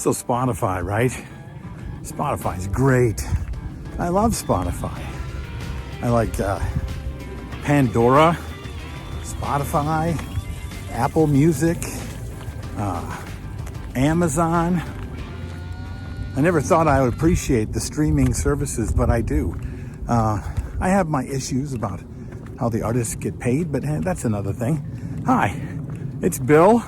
So Spotify, right? Spotify's great. I love Spotify. I like Pandora, Spotify, Apple Music, Amazon. I never thought I would appreciate the streaming services, but I do. I have my issues about how the artists get paid, but that's another thing. Hi, it's Bill.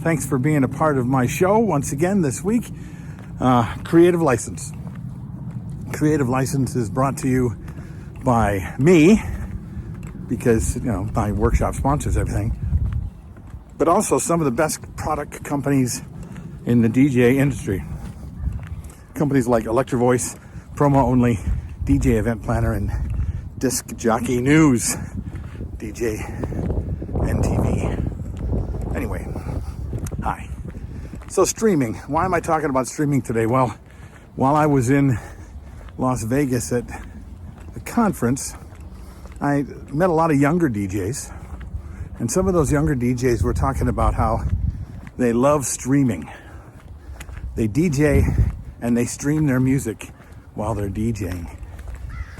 Thanks for being a part of my show once again this week. Creative License. Creative License is brought to you by me because, my workshop sponsors everything, but also some of the best product companies in the DJ industry. Companies like Electro Voice, Promo Only, DJ Event Planner, and Disc Jockey News, DJNTV. Anyway, hi. So streaming. Why am I talking about streaming today? Well, while I was in Las Vegas at a conference, I met a lot of younger DJs, and some of those younger DJs were talking about how they love streaming. They DJ and they stream their music while they're DJing,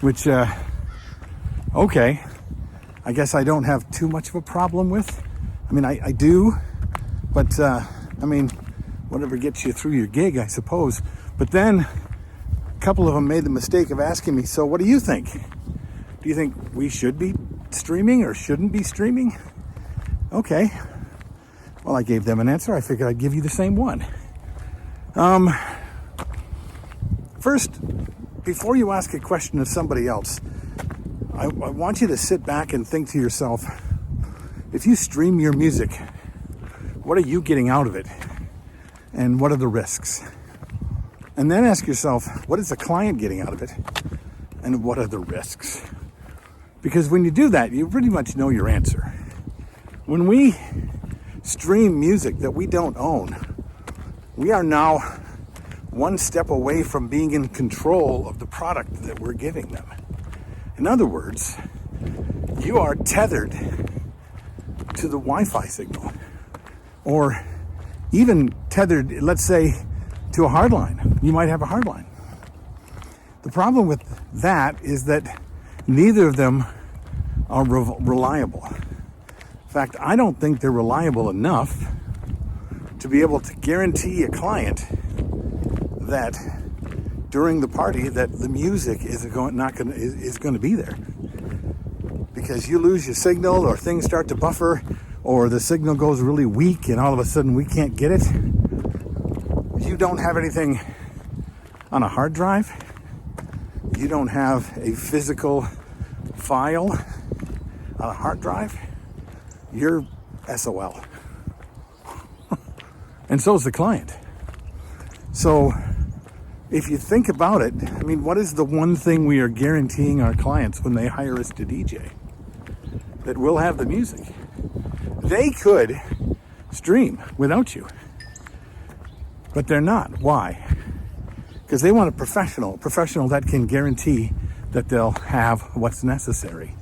which, okay, I guess I don't have too much of a problem with. I mean, I do, but, whatever gets you through your gig, I suppose. But then a couple of them made the mistake of asking me, so what do you think? Do you think we should be streaming or shouldn't be streaming? Okay. Well, I gave them an answer. I figured I'd give you the same one. First, before you ask a question of somebody else, I want you to sit back and think to yourself, if you stream your music, what are you getting out of it? And what are the risks? And then ask yourself, what is the client getting out of it? And what are the risks? Because when you do that, you pretty much know your answer. When we stream music that we don't own, we are now one step away from being in control of the product that we're giving them. In other words, you are tethered to the Wi-Fi signal, or even tethered, let's say, to a hard line. You might have a hard line. The problem with that is that neither of them are reliable. In fact, I don't think they're reliable enough to be able to guarantee a client that during the party that the music is going to be there. Because you lose your signal, or things start to buffer, or the signal goes really weak and all of a sudden we can't get it. You don't have anything on a hard drive. You don't have a physical file on a hard drive. You're SOL. And so is the client. So if you think about it, what is the one thing we are guaranteeing our clients when they hire us to DJ? That we'll have the music. They could stream without you, but they're not. Why? Because they want a professional that can guarantee that they'll have what's necessary.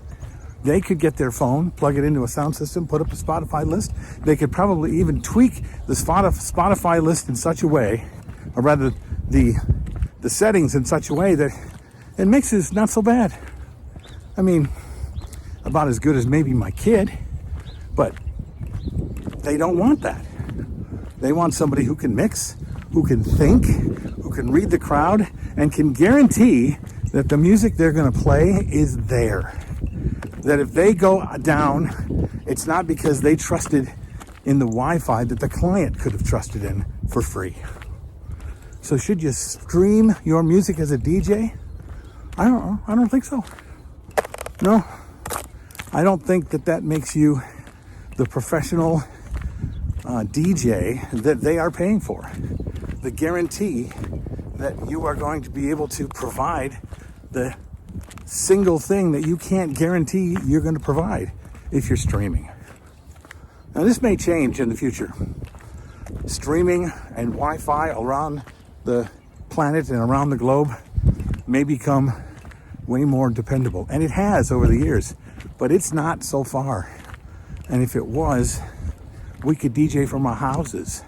They could get their phone, plug it into a sound system, put up a Spotify list. They could probably even tweak the Spotify list in such a way, or rather the settings in such a way that it mixes not so bad. About as good as maybe my kid, but they don't want that. They want somebody who can mix, who can think, who can read the crowd, and can guarantee that the music they're going to play is there. That if they go down, it's not because they trusted in the Wi-Fi that the client could have trusted in for free. So should you stream your music as a DJ? I don't think so. No, I don't think that makes you the professional DJ that they are paying for. The guarantee that you are going to be able to provide the single thing that you can't guarantee you're going to provide if you're streaming. Now, this may change in the future. Streaming and Wi-Fi around the planet and around the globe may become way more dependable. And it has over the years, but it's not so far. And if it was, we could DJ from our houses.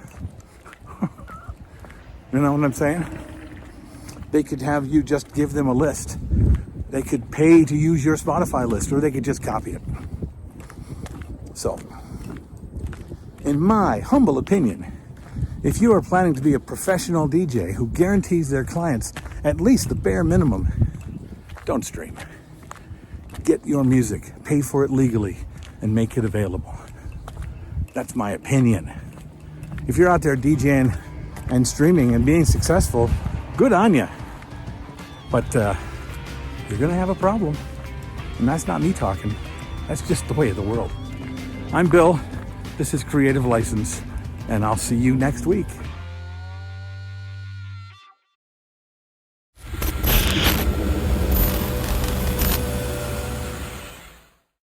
You know what I'm saying? They could have you just give them a list. They could pay to use your Spotify list, or they could just copy it. So, in my humble opinion, if you are planning to be a professional DJ who guarantees their clients at least the bare minimum, don't stream. Get your music, pay for it legally, and make it available. That's my opinion. If you're out there DJing and streaming and being successful, good on you. But you're gonna have a problem. And that's not me talking. That's just the way of the world. I'm Bill. This is Creative License, and I'll see you next week.